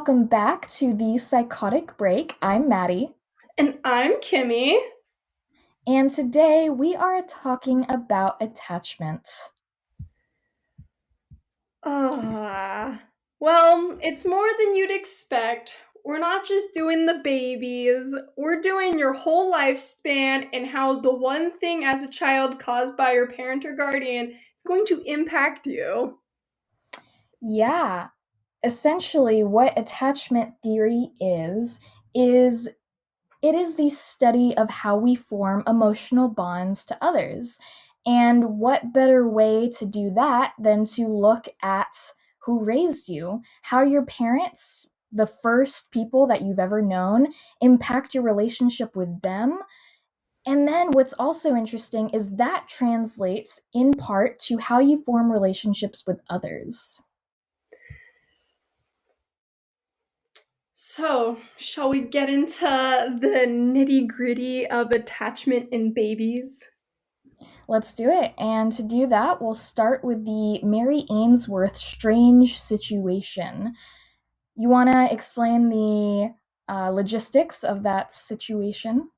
welcome back to the Psychotic Break. I'm Madey, And I'm Kimi. and today we are talking about attachment. Well, it's more than you'd expect. We're not just doing the babies, we're doing your whole lifespan and how the one thing as a child caused by your parent or guardian is going to impact you. Yeah, essentially, what attachment theory is it is the study of how we form emotional bonds to others. And what better way to do that than to look at who raised you, how your parents, the first people that you've ever known, impact your relationship with them. And then what's also interesting is that translates in part to how you form relationships with others. So, shall we get into the nitty gritty of attachment in babies? Let's do it. And to do that, we'll start with the Mary Ainsworth strange situation. You want to explain the logistics of that situation?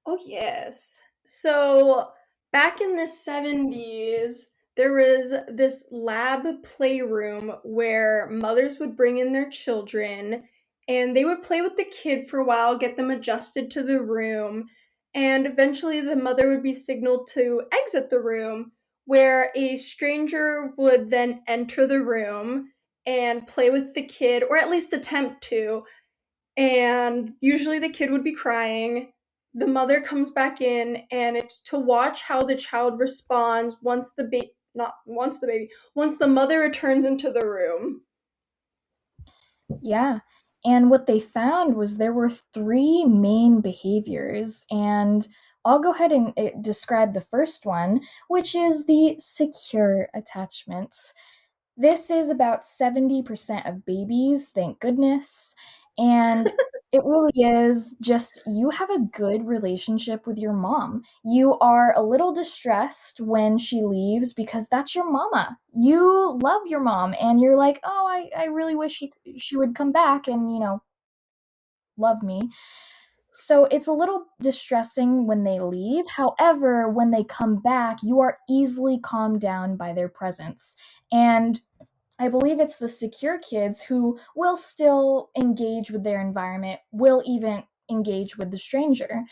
Oh, yes. So, back in the 70s, there was this lab playroom where mothers would bring in their children and they would play with the kid for a while, get them adjusted to the room, and eventually the mother would be signaled to exit the room, where a stranger would then enter the room and play with the kid, or at least attempt to, and usually the kid would be crying. The mother comes back in, and it's to watch how the child responds once the baby, not once the baby, once the mother returns into the room. Yeah. And what they found was there were three main behaviors. And I'll go ahead and describe the first one, which is the secure attachment. This is about 70% of babies, thank goodness. And it really is just you have a good relationship with your mom. You are a little distressed when she leaves because that's your mama. You love your mom and you're like, oh, I really wish she would come back and, love me. So it's a little distressing when they leave. However, when they come back, you are easily calmed down by their presence. And I believe it's the secure kids who will still engage with their environment, will even engage with the stranger.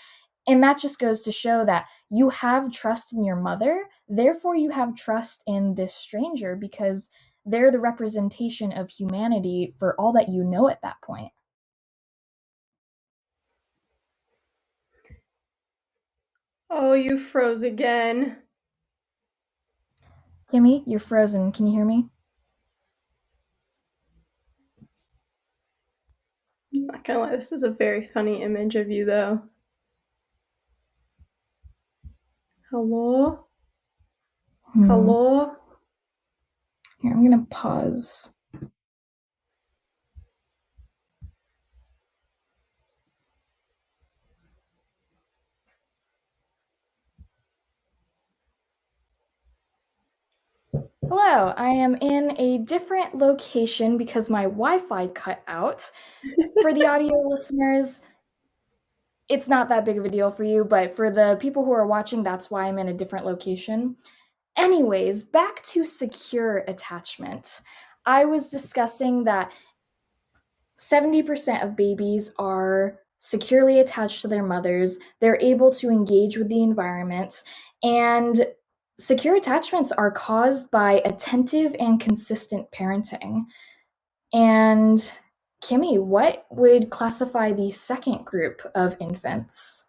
And that just goes to show that you have trust in your mother, therefore, you have trust in this stranger because they're the representation of humanity for all that you know at that point. Oh, you froze again. Kimmy, you're frozen. Can you hear me? I'm not gonna lie, this is a very funny image of you, though. Hello? Hmm. Hello? Here, I'm gonna pause. Hello, I am in a different location because my Wi Fi cut out. For the audio listeners, it's not that big of a deal for you, but for the people who are watching, that's why I'm in a different location. Anyways, back to secure attachment. I was discussing that 70% of babies are securely attached to their mothers. They're able to engage with the environment. And secure attachments are caused by attentive and consistent parenting. And Kimmy, what would classify the second group of infants?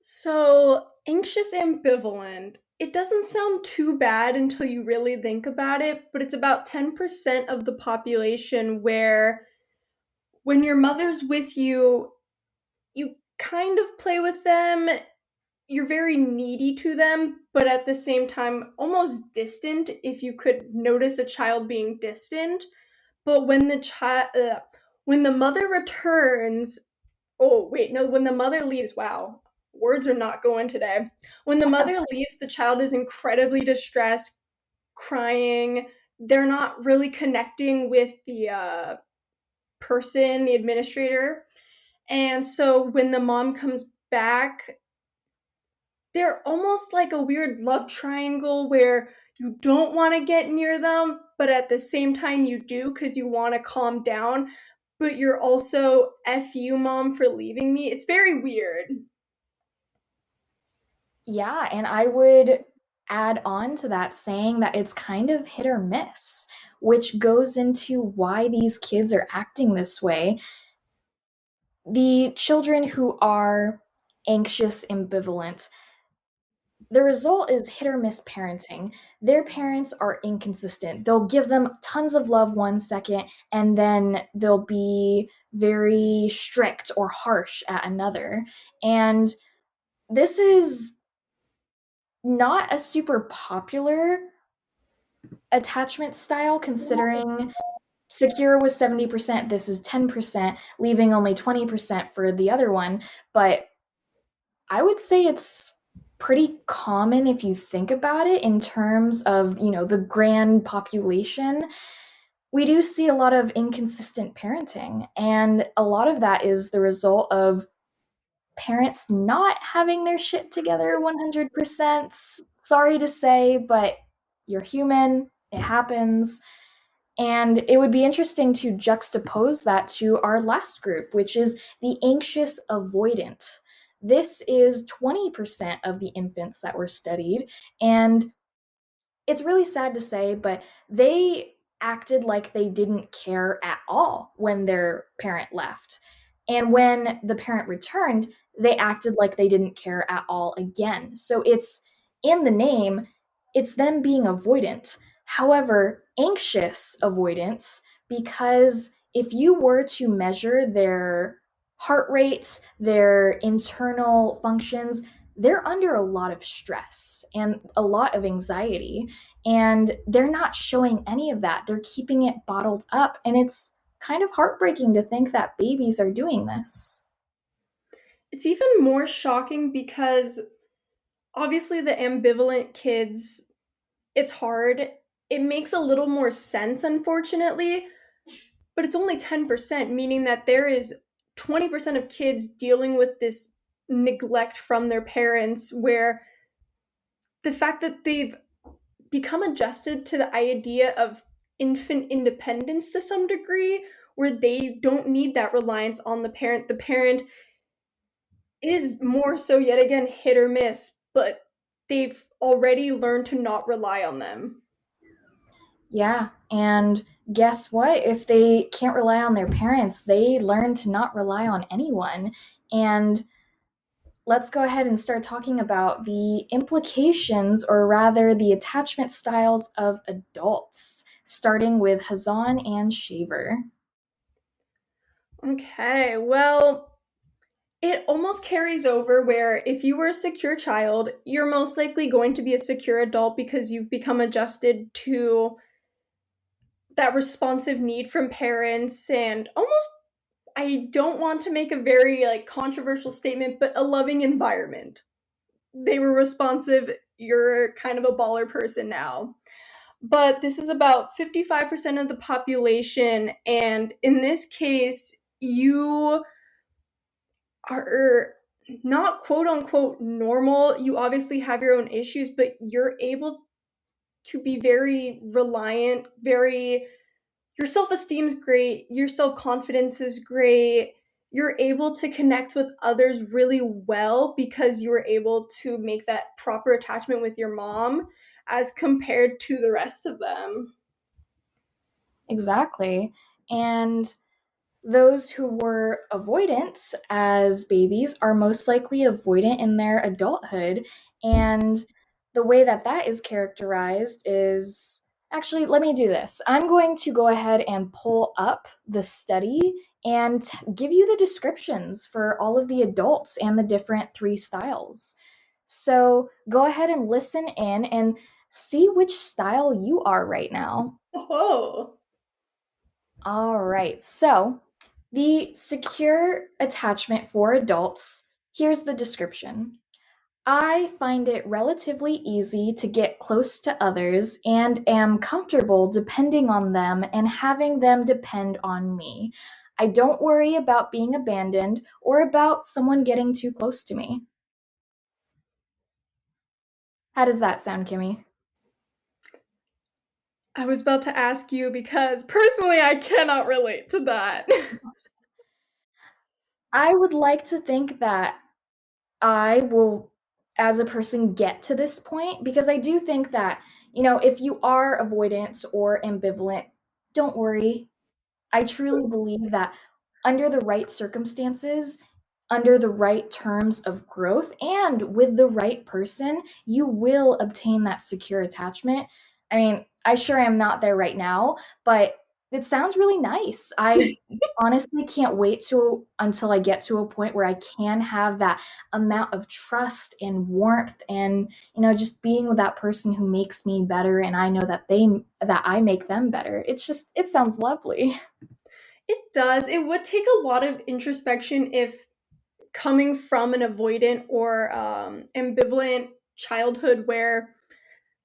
So, anxious ambivalent. It doesn't sound too bad until you really think about it, but it's about 10% of the population where when your mother's with you, you kind of play with them. You're very needy to them, but at the same time, almost distant if you could notice a child being distant. But when the mother returns, oh, wait, no, when the mother leaves, wow, words are not going today. When the mother leaves, the child is incredibly distressed, crying. They're not really connecting with person, the administrator. And so when the mom comes back, they're almost like a weird love triangle where you don't want to get near them, but at the same time you do because you want to calm down, but you're also F you, mom, for leaving me. It's very weird. Yeah, and I would add on to that saying that it's kind of hit or miss, which goes into why these kids are acting this way. The children who are anxious ambivalent, the result is hit or miss parenting. Their parents are inconsistent. They'll give them tons of love one second, and then they'll be very strict or harsh at another. And this is not a super popular attachment style, considering secure was 70%, this is 10%, leaving only 20% for the other one. But I would say it's pretty common if you think about it in terms of, the grand population. We do see a lot of inconsistent parenting, and a lot of that is the result of parents not having their shit together 100%. Sorry to say, but you're human, it happens. And it would be interesting to juxtapose that to our last group, which is the anxious avoidant. This is 20% of the infants that were studied. And it's really sad to say, but they acted like they didn't care at all when their parent left. And when the parent returned, they acted like they didn't care at all again. So it's in the name, it's them being avoidant. However, anxious avoidance, because if you were to measure their heart rate, their internal functions, they're under a lot of stress and a lot of anxiety, and they're not showing any of that. They're keeping it bottled up, and it's kind of heartbreaking to think that babies are doing this. It's even more shocking because obviously the ambivalent kids, it's hard. It makes a little more sense, unfortunately, but it's only 10%, meaning that there is 20% of kids dealing with this neglect from their parents, where the fact that they've become adjusted to the idea of infant independence to some degree, where they don't need that reliance on the parent. The parent is more so, yet again, hit or miss, but they've already learned to not rely on them. Yeah, and guess what? If they can't rely on their parents, they learn to not rely on anyone. And let's go ahead and start talking about the implications, or rather, the attachment styles of adults, starting with Hazan and Shaver. Okay, well, it almost carries over where if you were a secure child, you're most likely going to be a secure adult because you've become adjusted to that responsive need from parents and almost, I don't want to make a very like controversial statement, but a loving environment. They were responsive, you're kind of a baller person now. But this is about 55% of the population, and in this case, you are not quote unquote normal. You obviously have your own issues, but you're able to be very reliant, very, your self-esteem is great, your self-confidence is great. You're able to connect with others really well because you were able to make that proper attachment with your mom as compared to the rest of them. Exactly. And those who were avoidant as babies are most likely avoidant in their adulthood. And the way that that is characterized is, actually, let me do this. I'm going to go ahead and pull up the study and give you the descriptions for all of the adults and the different three styles. So go ahead and listen in and see which style you are right now. Oh, All right, so the secure attachment for adults, here's the description. I find it relatively easy to get close to others and am comfortable depending on them and having them depend on me. I don't worry about being abandoned or about someone getting too close to me. How does that sound, Kimmy? I was about to ask you because personally I cannot relate to that. I would like to think that I will, as a person, get to this point because I do think that, if you are avoidant or ambivalent, don't worry. I truly believe that under the right circumstances, under the right terms of growth, and with the right person, you will obtain that secure attachment. I mean, I sure am not there right now, but it sounds really nice. I honestly can't wait to until I get to a point where I can have that amount of trust and warmth and just being with that person who makes me better and I know that I make them better. It sounds lovely. It does. It would take a lot of introspection if coming from an avoidant or ambivalent childhood where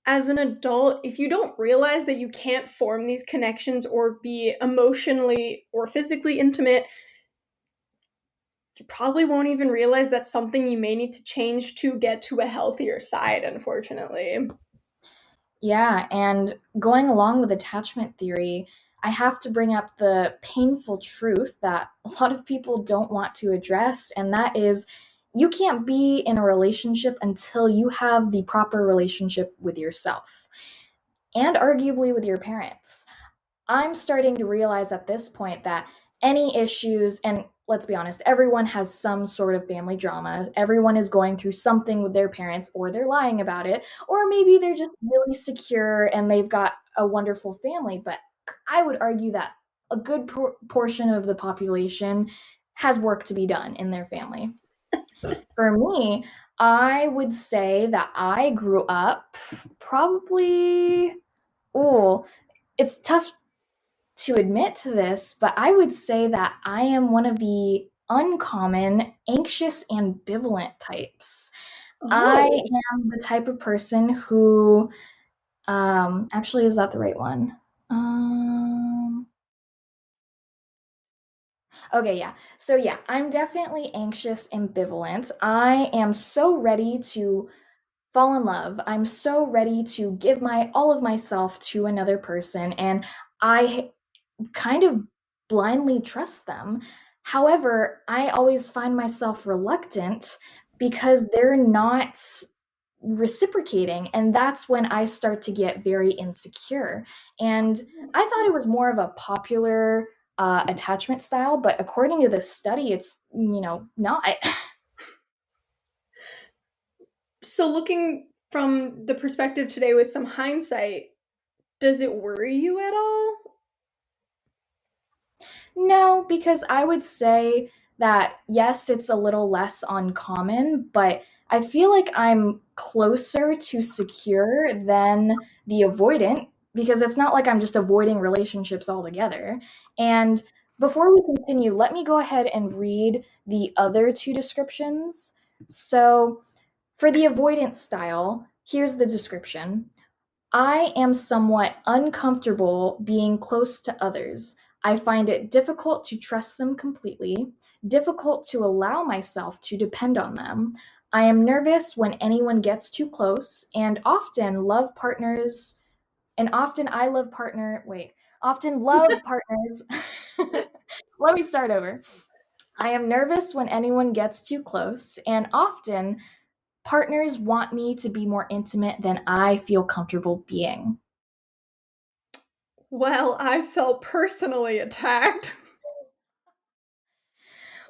as an adult, if you don't realize that you can't form these connections or be emotionally or physically intimate, you probably won't even realize that's something you may need to change to get to a healthier side, unfortunately. Yeah, and going along with attachment theory, I have to bring up the painful truth that a lot of people don't want to address, and that is you can't be in a relationship until you have the proper relationship with yourself and arguably with your parents. I'm starting to realize at this point that any issues, and let's be honest, everyone has some sort of family drama. Everyone is going through something with their parents, or they're lying about it, or maybe they're just really secure and they've got a wonderful family. But I would argue that a good portion of the population has work to be done in their family. For me, I would say that I grew up probably, oh, it's tough to admit to this, but I would say that I am one of the uncommon anxious ambivalent types. I Oh. am the type of person who, actually, is that the right one? Um, okay, yeah. So, yeah, I'm definitely anxious ambivalent. I am so ready to fall in love. I'm so ready to give my all of myself to another person, and I kind of blindly trust them. However, I always find myself reluctant because they're not reciprocating. And that's when I start to get very insecure. And I thought it was more of a popular attachment style, but according to this study, it's, not. So, looking from the perspective today with some hindsight, does it worry you at all? No, because I would say that yes, it's a little less uncommon, but I feel like I'm closer to secure than the avoidant because it's not like I'm just avoiding relationships altogether. And before we continue, let me go ahead and read the other two descriptions. So, for the avoidant style, here's the description. I am somewhat uncomfortable being close to others. I find it difficult to trust them completely, difficult to allow myself to depend on them. I am nervous when anyone gets too close, and often love partners. Let me start over. I am nervous when anyone gets too close, and often partners want me to be more intimate than I feel comfortable being. Well, I felt personally attacked.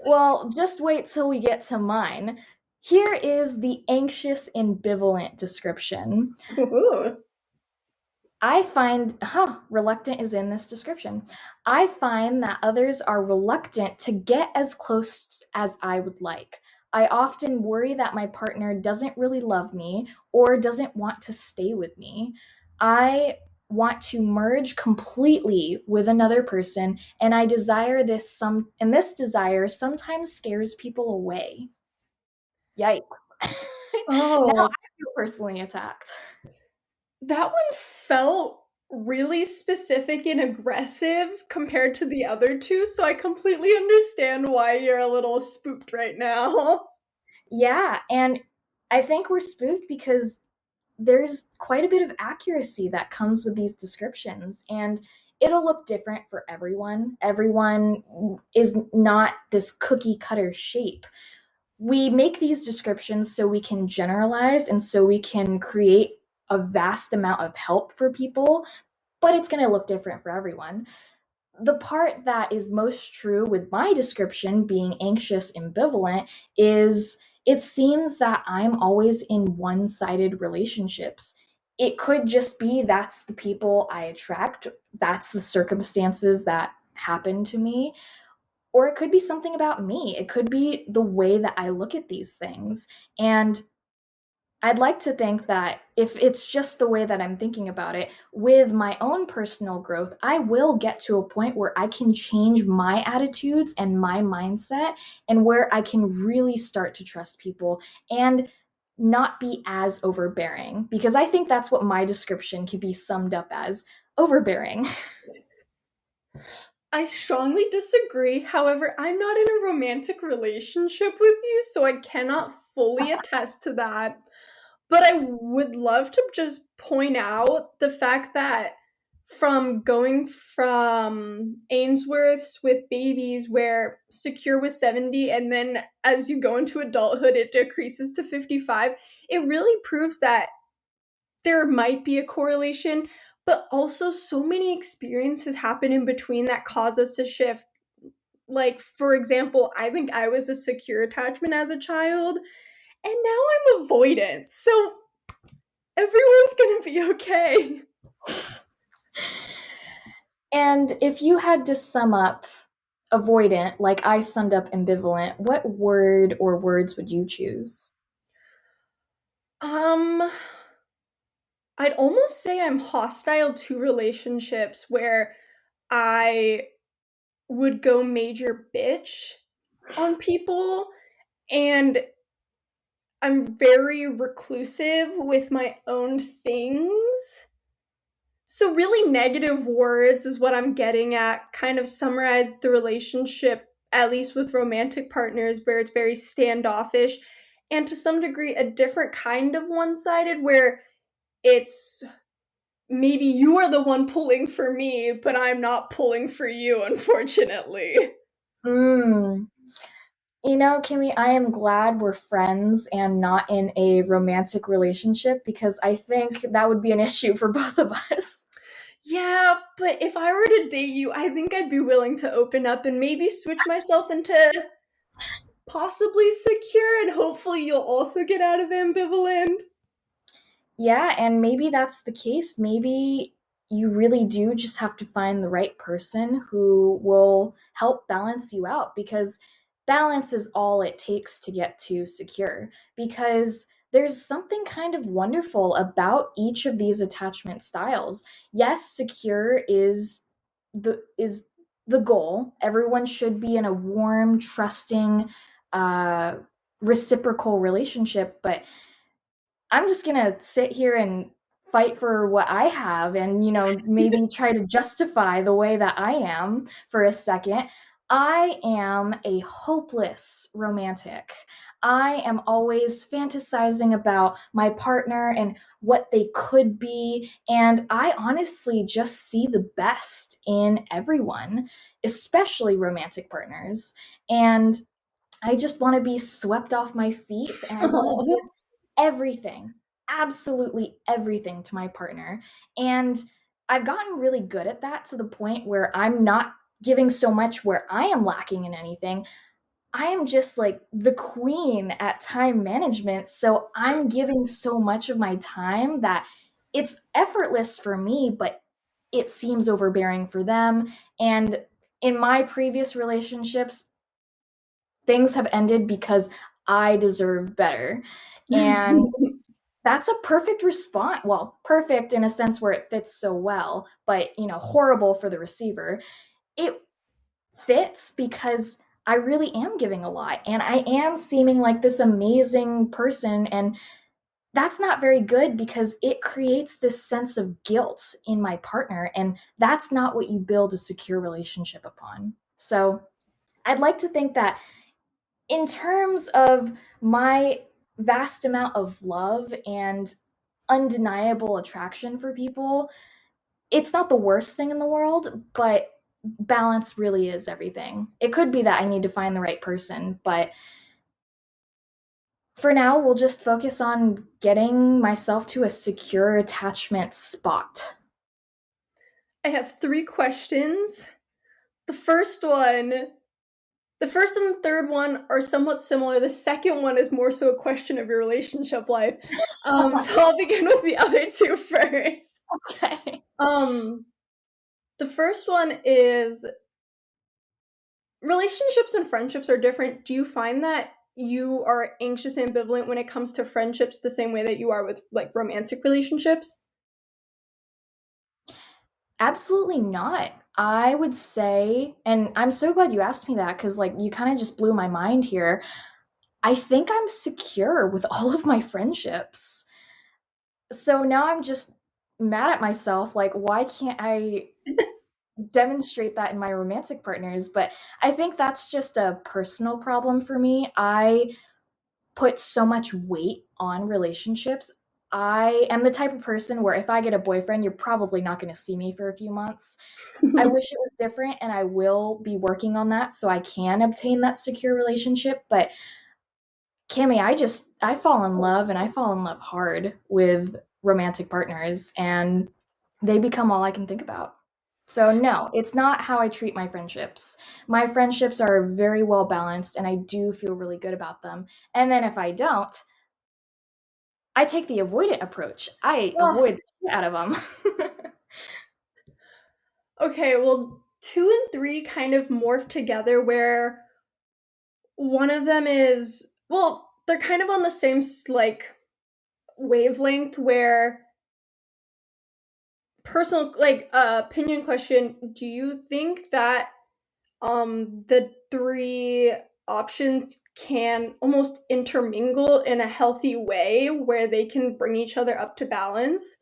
Well, just wait till we get to mine. Here is the anxious ambivalent description. Ooh. Reluctant is in this description. I find that others are reluctant to get as close as I would like. I often worry that my partner doesn't really love me or doesn't want to stay with me. I want to merge completely with another person and this desire sometimes scares people away. Yikes. Now Oh, I feel personally attacked. that one felt really specific and aggressive compared to the other two, so I completely understand why you're a little spooked right now. Yeah, and I think we're spooked because there's quite a bit of accuracy that comes with these descriptions, and it'll look different for everyone. Everyone is not this cookie cutter shape. We make these descriptions so we can generalize and so we can create a vast amount of help for people, but it's going to look different for everyone. The part that is most true with my description being anxious ambivalent is it seems that I'm always in one sided relationships. It could just be that's the people I attract, that's the circumstances that happen to me, or it could be something about me. It could be the way that I look at these things. And I'd like to think that if it's just the way that I'm thinking about it, with my own personal growth, I will get to a point where I can change my attitudes and my mindset, and where I can really start to trust people and not be as overbearing. Because I think that's what my description can be summed up as: overbearing. I strongly disagree. However, I'm not in a romantic relationship with you, so I cannot fully attest to that. But I would love to just point out the fact that from going from Ainsworth's with babies, where secure was 70, and then as you go into adulthood, it decreases to 55, it really proves that there might be a correlation, but also so many experiences happen in between that cause us to shift. Like, for example, I think I was a secure attachment as a child, and now I'm avoidant. So everyone's gonna be okay. And if you had to sum up avoidant like I summed up ambivalent, what word or words would you choose? Um, I'd almost say I'm hostile to relationships where I would go major bitch on people, and I'm very reclusive with my own things. So, really, negative words is what I'm getting at. Kind of summarize the relationship, at least with romantic partners, where it's very standoffish, and to some degree, a different kind of one sided, where it's maybe you are the one pulling for me, but I'm not pulling for you, unfortunately. Mm. You know, Kimmy, I am glad we're friends and not in a romantic relationship, because I think that would be an issue for both of us. Yeah, but if I were to date you, I think I'd be willing to open up and maybe switch myself into possibly secure, and hopefully you'll also get out of ambivalent. Yeah, and maybe that's the case. Maybe you really do just have to find the right person who will help balance you out, because balance is all it takes to get to secure. Because there's something kind of wonderful about each of these attachment styles. Yes, secure is the goal. Everyone should be in a warm, trusting, uh, reciprocal relationship, but I'm just gonna sit here and fight for what I have and, maybe try to justify the way that I am for a second. I am a hopeless romantic. I am always fantasizing about my partner and what they could be. And I honestly just see the best in everyone, especially romantic partners. And I just want to be swept off my feet, and I want to give everything, absolutely everything to my partner. And I've gotten really good at that, to the point where I'm not giving so much where I am lacking in anything. I am just like the queen at time management. So I'm giving so much of my time that it's effortless for me, but it seems overbearing for them. And in my previous relationships, things have ended because I deserve better. And that's a perfect response. Well, perfect in a sense where it fits so well, but horrible for the receiver. It fits because I really am giving a lot, and I am seeming like this amazing person, and that's not very good because it creates this sense of guilt in my partner, and that's not what you build a secure relationship upon. So I'd like to think that in terms of my vast amount of love and undeniable attraction for people, it's not the worst thing in the world, but balance really is everything. It could be that I need to find the right person, but for now, we'll just focus on getting myself to a secure attachment spot. I have 3 questions. The first one the first and the third one are somewhat similar. The second one is more so a question of your relationship life. So I'll begin with the other 2 first. Okay. Um, the first one is relationships and friendships are different. Do you find that you are anxious ambivalent when it comes to friendships the same way that you are with like romantic relationships? Absolutely not. I would say, and I'm so glad you asked me that because, like, you kind of just blew my mind here. I think I'm secure with all of my friendships. So now I'm just mad at myself. Like, why can't I demonstrate that in my romantic partners? But I think that's just a personal problem for me. I put so much weight on relationships. I am the type of person where if I get a boyfriend, you're probably not going to see me for a few months. I wish it was different, and I will be working on that so I can obtain that secure relationship. But Kimmy, I fall in love, and I fall in love hard with romantic partners, and they become all I can think about. So no, it's not how I treat my friendships. My friendships are very well balanced, and I do feel really good about them. And then if I don't, I take the avoidant approach. I Oh, avoid the shit out of them. okay, well, 2 and 3 kind of morph together where one of them is well, they're kind of on the same like wavelength where personal like opinion question, do you think that the 3 options can almost intermingle in a healthy way where they can bring each other up to balance?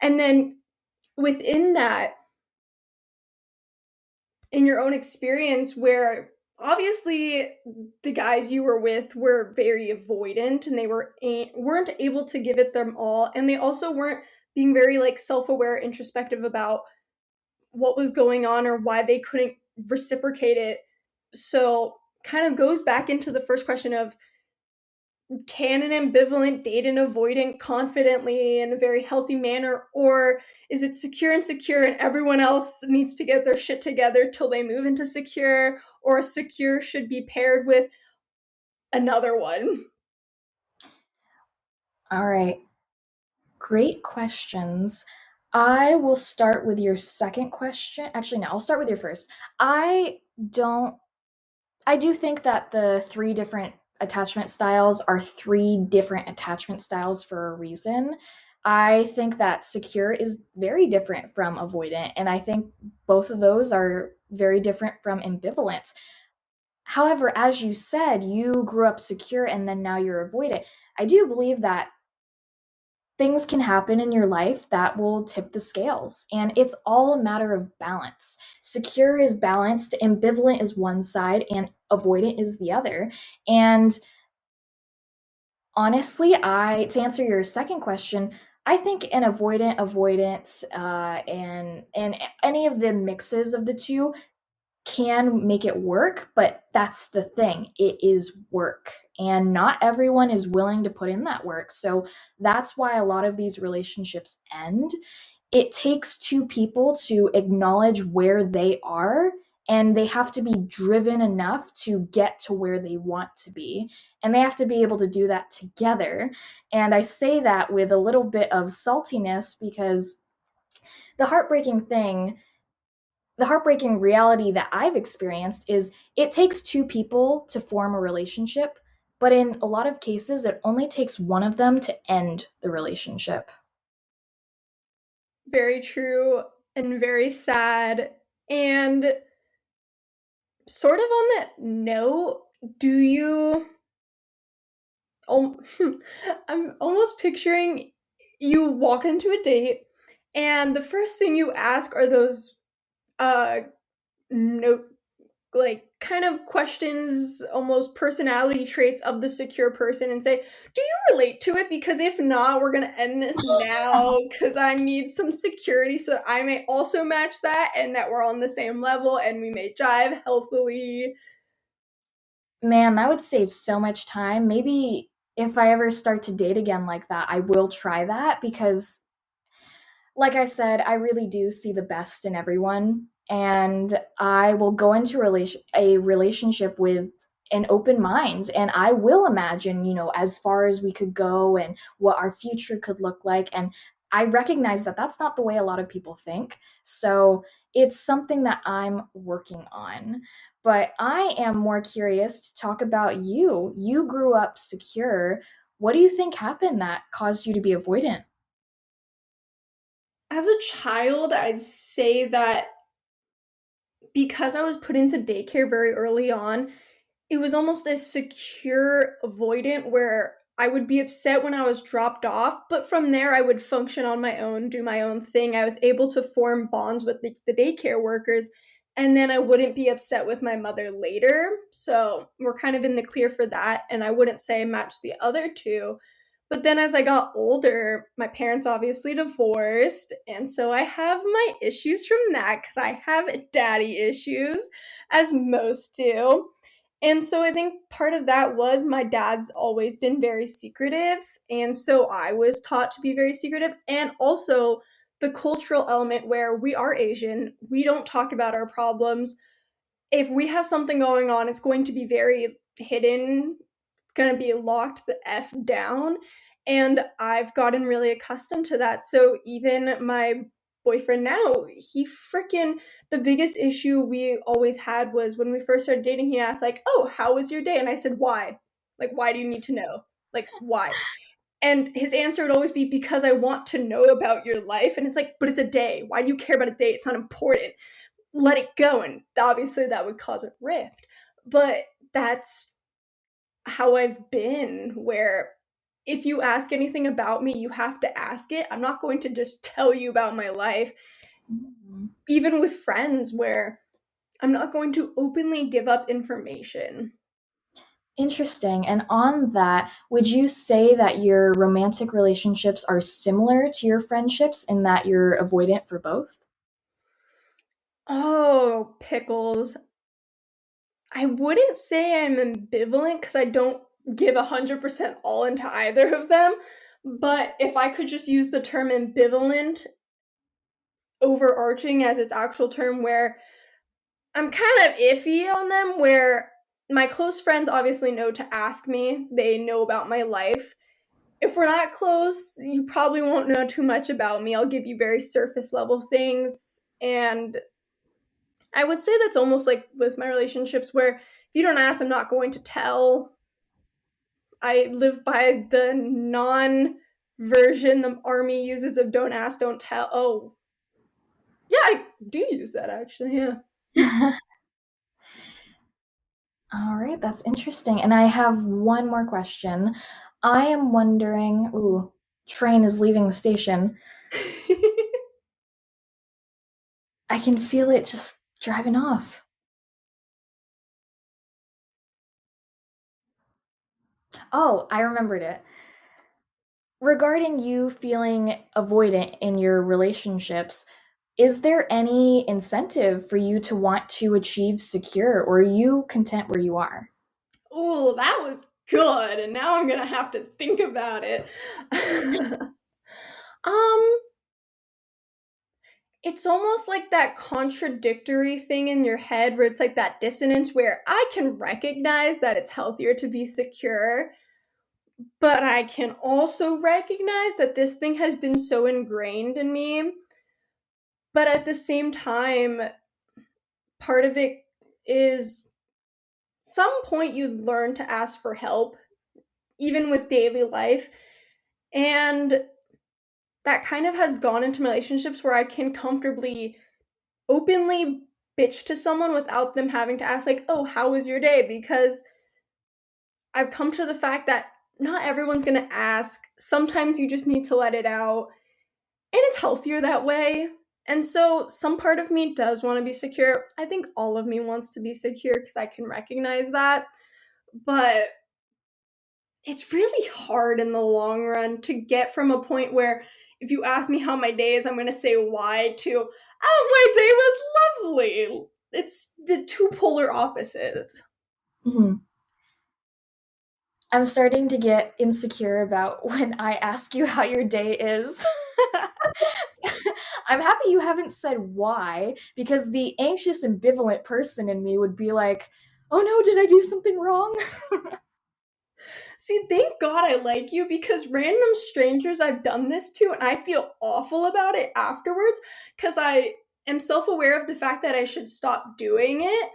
And then within that, in your own experience, where obviously the guys you were with were very avoidant and they weren't able to give it them all, and they also weren't being very like self-aware, introspective about what was going on or why they couldn't reciprocate it. So kind of goes back into the first question of, can an ambivalent date an avoidant confidently in a very healthy manner, or is it secure and secure and everyone else needs to get their shit together till they move into secure, or secure should be paired with another one? All right. Great questions. I will start with your second question. Actually, no, I'll start with your first. I don't, I do think that the three different attachment styles are three different attachment styles for a reason. I think that secure is very different from avoidant, and I think both of those are very different from ambivalent. However, as you said, you grew up secure and then now you're avoidant. I do believe that things can happen in your life that will tip the scales, and it's all a matter of balance. Secure is balanced, ambivalent is one side, and avoidant is the other. And honestly, I to answer your second question, I think an avoidance and any of the mixes of the two can make it work, but that's the thing. It is work. And not everyone is willing to put in that work. So that's why a lot of these relationships end. It takes two people to acknowledge where they are, and they have to be driven enough to get to where they want to be. And they have to be able to do that together. And I say that with a little bit of saltiness because the heartbreaking thing the heartbreaking reality that I've experienced is it takes two people to form a relationship, but in a lot of cases, it only takes one of them to end the relationship. Very true and very sad. And sort of on that note, do you I'm almost picturing you walk into a date, and the first thing you ask are those uh note like kind of questions, almost personality traits of the secure person, and say, "Do you relate to it? Because if not, we're gonna end this now. Because I need some security so that I may also match that, and that we're on the same level, and we may jive healthily." Man, that would save so much time. Maybe if I ever start to date again like that, I will try that because, like I said, I really do see the best in everyone. And I will go into a relationship with an open mind. And I will imagine, as far as we could go and what our future could look like. And I recognize that that's not the way a lot of people think. So it's something that I'm working on. But I am more curious to talk about you. You grew up secure. What do you think happened that caused you to be avoidant? As a child, I'd say that because I was put into daycare very early on, it was almost a secure avoidant where I would be upset when I was dropped off, but from there I would function on my own, do my own thing. I was able to form bonds with the daycare workers, and then I wouldn't be upset with my mother later. So we're kind of in the clear for that, and I wouldn't say I matched the other two. But then as I got older, my parents obviously divorced, and so I have my issues from that because I have daddy issues, as most do. And so I think part of that was my dad's always been very secretive. And so I was taught to be very secretive. And also the cultural element where we are Asian, we don't talk about our problems. If we have something going on, it's going to be very hidden. It's going to be locked the F down. And I've gotten really accustomed to that. So even my boyfriend now, he freaking, the biggest issue we always had was when we first started dating, he asked, like, "Oh, how was your day?" And I said, "Why? Like, why do you need to know? Like, why?" And his answer would always be, "Because I want to know about your life." And it's like, but it's a day. Why do you care about a day? It's not important. Let it go. And obviously that would cause a rift. But that's how I've been, where if you ask anything about me, you have to ask it. I'm not going to just tell you about my life, Mm. even with friends, where I'm not going to openly give up information. Interesting. And on that, would you say that your romantic relationships are similar to your friendships in that you're avoidant for both? Oh, pickles. I wouldn't say I'm ambivalent because I don't give 100% all into either of them. But if I could just use the term ambivalent overarching as its actual term, where I'm kind of iffy on them, where my close friends obviously know to ask me, they know about my life. If we're not close, you probably won't know too much about me. I'll give you very surface level things. And I would say that's almost like with my relationships, where if you don't ask, I'm not going to tell. I live by the non version the army uses of "don't ask, don't tell." Oh, yeah, I do use that actually. Yeah. All right, that's interesting. And I have one more question. I am wondering, ooh, train is leaving the station. I can feel it just driving off. Oh, I remembered it. Regarding you feeling avoidant in your relationships, is there any incentive for you to want to achieve secure, or are you content where you are? Oh, that was good. And now I'm gonna have to think about it. um, it's almost like that contradictory thing in your head where it's like that dissonance where I can recognize that it's healthier to be secure, but I can also recognize that this thing has been so ingrained in me. But at the same time, part of it is some point you learn to ask for help, even with daily life. And that kind of has gone into relationships where I can comfortably, openly bitch to someone without them having to ask, like, "Oh, how was your day?" Because I've come to the fact that not everyone's going to ask. Sometimes you just need to let it out, and it's healthier that way. And so some part of me does want to be secure. I think all of me wants to be secure because I can recognize that. But it's really hard in the long run to get from a point where if you ask me how my day is, I'm going to say why to, oh, my day was lovely. It's the two polar opposites. Mhm. I'm starting to get insecure about when I ask you how your day is. I'm happy you haven't said why, because the anxious ambivalent person in me would be like, oh no, did I do something wrong? See, thank God I like you because random strangers I've done this to and I feel awful about it afterwards because I am self aware of the fact that I should stop doing it,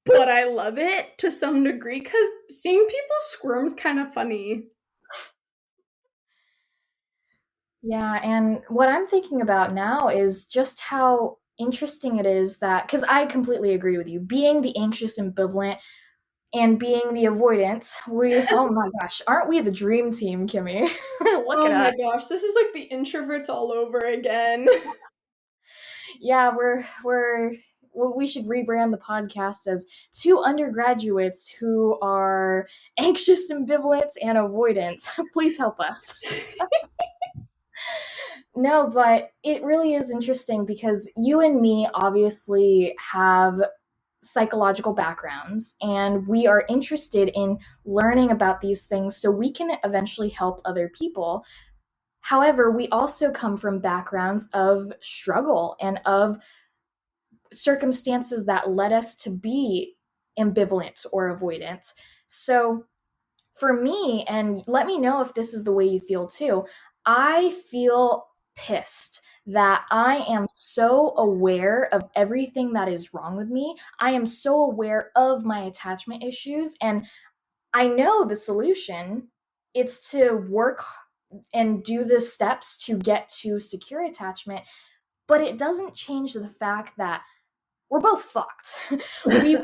but I love it to some degree because seeing people squirm is kind of funny. Yeah, and what I'm thinking about now is just how interesting it is that, because I completely agree with you, being the anxious ambivalent and being the avoidant, oh my gosh, aren't we the dream team, Kimmy? Look Oh at my us. gosh, this is like the introverts all over again. Yeah, we should rebrand the podcast as two undergraduates who are anxious, ambivalent, and avoidant. Please help us. No, but it really is interesting because you and me obviously have psychological backgrounds and we are interested in learning about these things so we can eventually help other people. However, we also come from backgrounds of struggle and of circumstances that led us to be ambivalent or avoidant. So, for me, and let me know if this is the way you feel too, I feel pissed that I am so aware of everything that is wrong with me. I am so aware of my attachment issues, and I know the solution. It's to work and do the steps to get to secure attachment, but it doesn't change the fact that we're both fucked. we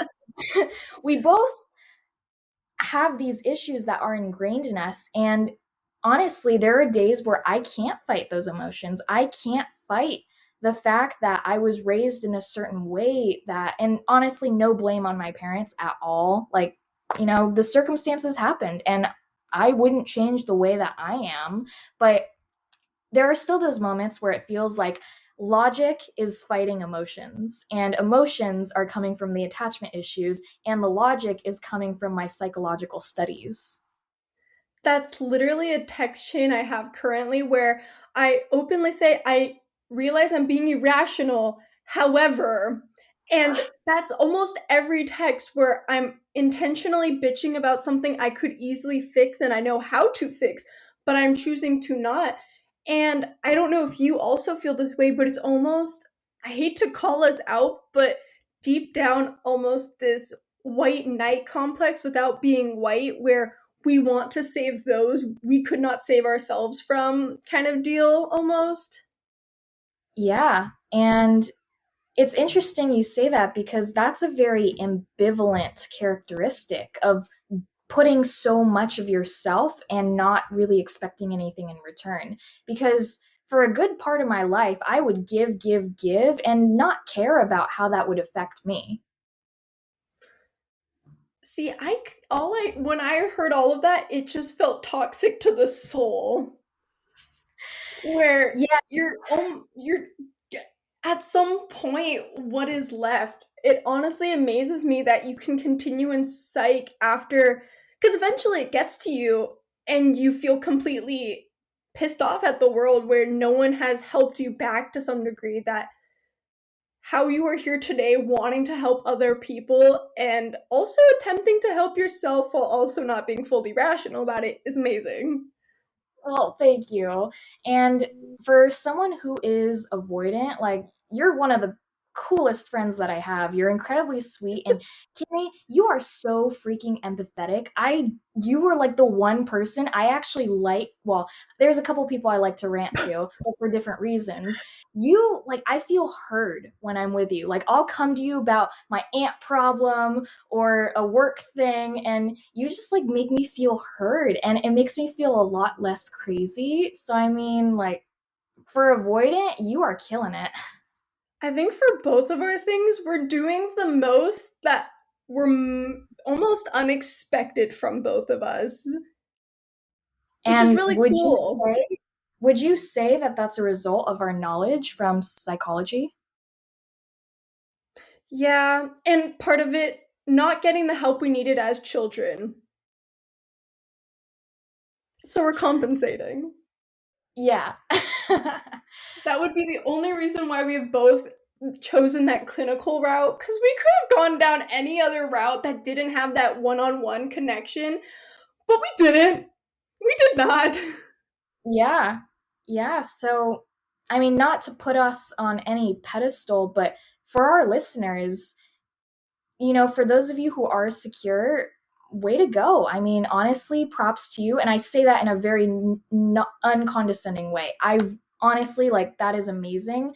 we both have these issues that are ingrained in us, and honestly there are days where I can't fight those emotions. I can't fight the fact that I was raised in a certain way, that, and honestly no blame on my parents at all, like, the circumstances happened and I wouldn't change the way that I am, but there are still those moments where it feels like logic is fighting emotions and emotions are coming from the attachment issues and the logic is coming from my psychological studies. That's literally a text chain I have currently where I openly say, I realize I'm being irrational. However, and that's almost every text where I'm intentionally bitching about something I could easily fix and I know how to fix, but I'm choosing to not. And I don't know if you also feel this way, but it's almost, I hate to call us out, but deep down, almost this white knight complex without being white, where we want to save those we could not save ourselves from kind of deal almost. Yeah, and it's interesting you say that because that's a very ambivalent characteristic of putting so much of yourself and not really expecting anything in return. Because for a good part of my life, I would give, give, give, and not care about how that would affect me. See, all I when I heard all of that, it just felt toxic to the soul. Where Yeah, you're at some point, what is left? It honestly amazes me that you can continue in psych after, because eventually it gets to you and you feel completely pissed off at the world where no one has helped you back to some degree, that how you are here today wanting to help other people and also attempting to help yourself while also not being fully rational about it is amazing. well, thank you. And for someone who is avoidant, like, you're one of the coolest friends that I have. You're incredibly sweet. And Kimmy, you are so freaking empathetic. You were like the one person I actually like. Well, there's a couple people I like to rant to, but for different reasons. You, like, I feel heard when I'm with you. Like, I'll come to you about my ant problem or a work thing, and you just like make me feel heard, and it makes me feel a lot less crazy. So, I mean, like, for Avoidant, you are killing it. I think for both of our things, we're doing the most that were almost unexpected from both of us, which is And really cool. would you say that that's a result of our knowledge from psychology? Yeah, and part of it, not getting the help we needed as children. So we're compensating. Yeah. That would be the only reason why we have both chosen that clinical route, because we could have gone down any other route that didn't have that one-on-one connection, but we didn't. We did not. Yeah. Yeah. So, I mean, not to put us on any pedestal, but for our listeners, for those of you who are secure, way to go. I mean, honestly, props to you. And I say that in a very uncondescending way. I honestly, like, that is amazing.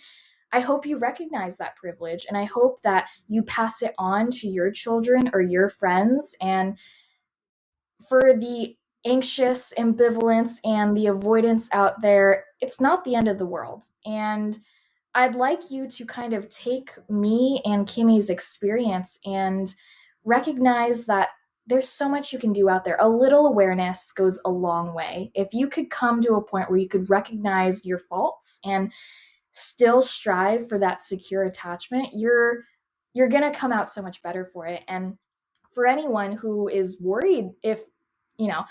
I hope you recognize that privilege, and I hope that you pass it on to your children or your friends. And for the anxious ambivalence and the avoidance out there, it's not the end of the world. And I'd like you to kind of take me and Kimmy's experience and recognize that there's so much you can do out there. A little awareness goes a long way. If you could come to a point where you could recognize your faults and still strive for that secure attachment, you're going to come out so much better for it. And for anyone who is worried, if you know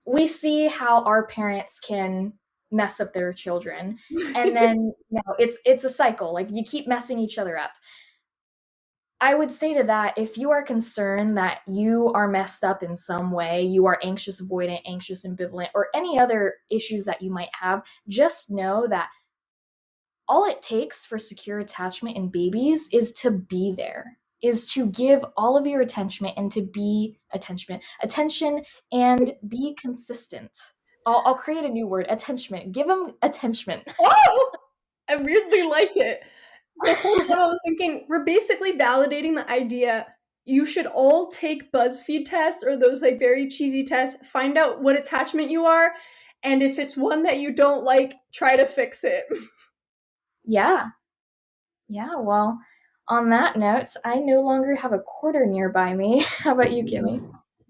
we see how our parents can mess up their children, and then it's a cycle. Like, you keep messing each other up. I would say to that, if you are concerned that you are messed up in some way, you are anxious avoidant, anxious ambivalent, or any other issues that you might have, just know that all it takes for secure attachment in babies is to be there, is to give all of your attention and to be attention and be consistent. I'll create a new word, attention. Give them attention. Oh, I weirdly like it. The whole time I was thinking, we're basically validating the idea you should all take BuzzFeed tests or those like very cheesy tests, find out what attachment you are, and if it's one that you don't like, try to fix it. Yeah. Yeah, well, on that note, I no longer have a quarter nearby me. How about you, Kimmy?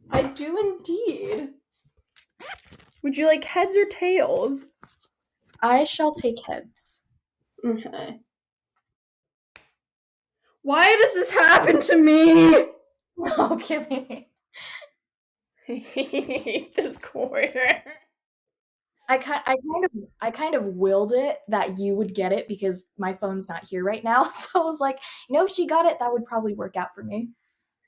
I do indeed. Would you like heads or tails? I shall take heads. Okay. Why does this happen to me? Oh, Kimmy. I hate this quarter. I kind of willed it that you would get it because my phone's not here right now. So I was like, if she got it, that would probably work out for me.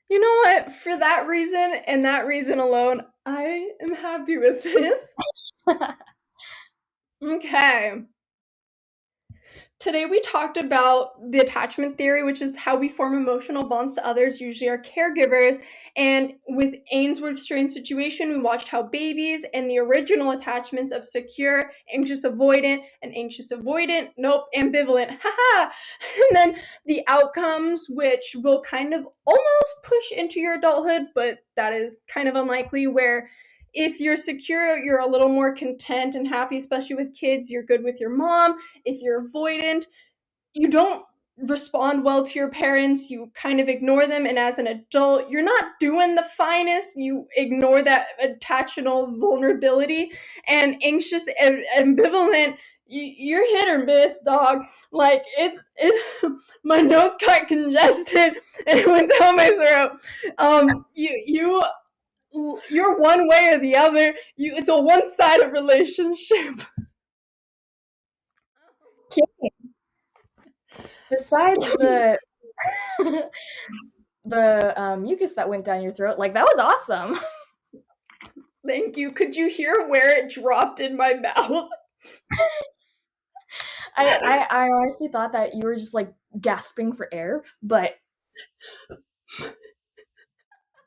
You know what? For that reason and that reason alone, I am happy with this. Okay. Today we talked about the attachment theory, which is how we form emotional bonds to others, usually our caregivers. And with Ainsworth's strange situation, we watched how babies and the original attachments of secure, anxious avoidant, and anxious avoidant, nope, ambivalent, haha. And then the outcomes, which will kind of almost push into your adulthood, but that is kind of unlikely, where if you're secure, you're a little more content and happy, especially with kids. You're good with your mom. If you're avoidant, you don't respond well to your parents. You kind of ignore them. And as an adult, you're not doing the finest. You ignore that attachmental vulnerability. And anxious and ambivalent, you're hit or miss, dog. Like, my nose got congested and it went down my throat. You're one way or the other. It's a one-sided relationship. Kimmy, besides the mucus that went down your throat, like, that was awesome. Thank you. Could you hear where it dropped in my mouth? I honestly thought that you were just like gasping for air, but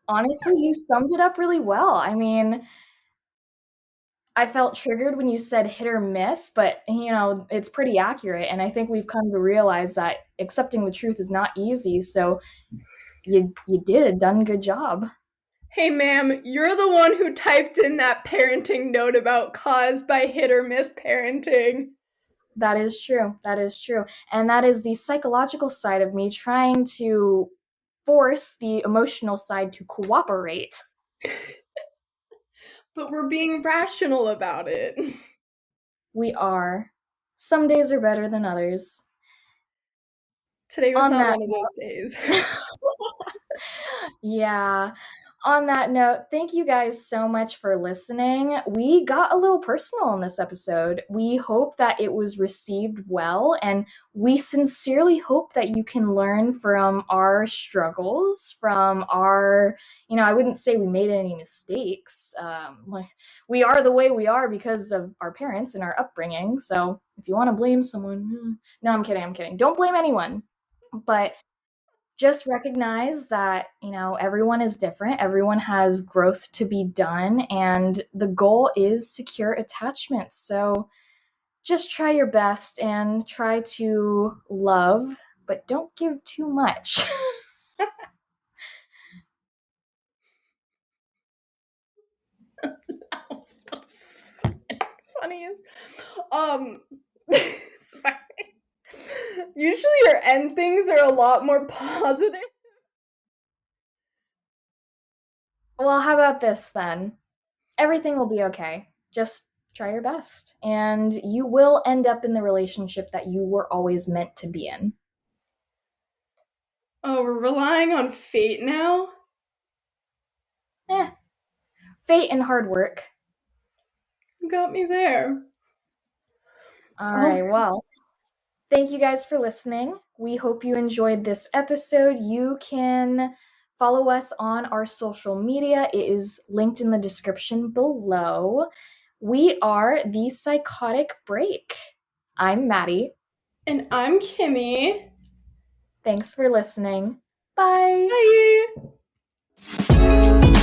honestly, you summed it up really well. I mean, I felt triggered when you said hit or miss, but it's pretty accurate. And I think we've come to realize that accepting the truth is not easy. So you did a done good job. Hey, ma'am, you're the one who typed in that parenting note about caused by hit or miss parenting. That is true. That is true. And that is the psychological side of me trying to force the emotional side to cooperate. But we're being rational about it. We are. Some days are better than others. Today was On not that one of those days. Yeah. On that note, thank you guys so much for listening. We got a little personal in this episode. We hope that it was received well, and we sincerely hope that you can learn from our struggles, from I wouldn't say we made any mistakes. Like, we are the way we are because of our parents and our upbringing. So if you want to blame someone, no, I'm kidding. I'm kidding. Don't blame anyone. But just recognize that, everyone is different. Everyone has growth to be done, and the goal is secure attachment. So just try your best and try to love, but don't give too much. That was the funniest. Sorry. Usually your end things are a lot more positive. Well, how about this then? Everything will be okay. Just try your best, and you will end up in the relationship that you were always meant to be in. Oh, we're relying on fate now? Eh, fate and hard work. You got me there. All Oh, right, well, thank you guys for listening. We hope you enjoyed this episode. You can follow us on our social media. It is linked in the description below. We are the Psychotic Break. I'm Madey. and I'm Kimi. Thanks for listening. Bye. Bye.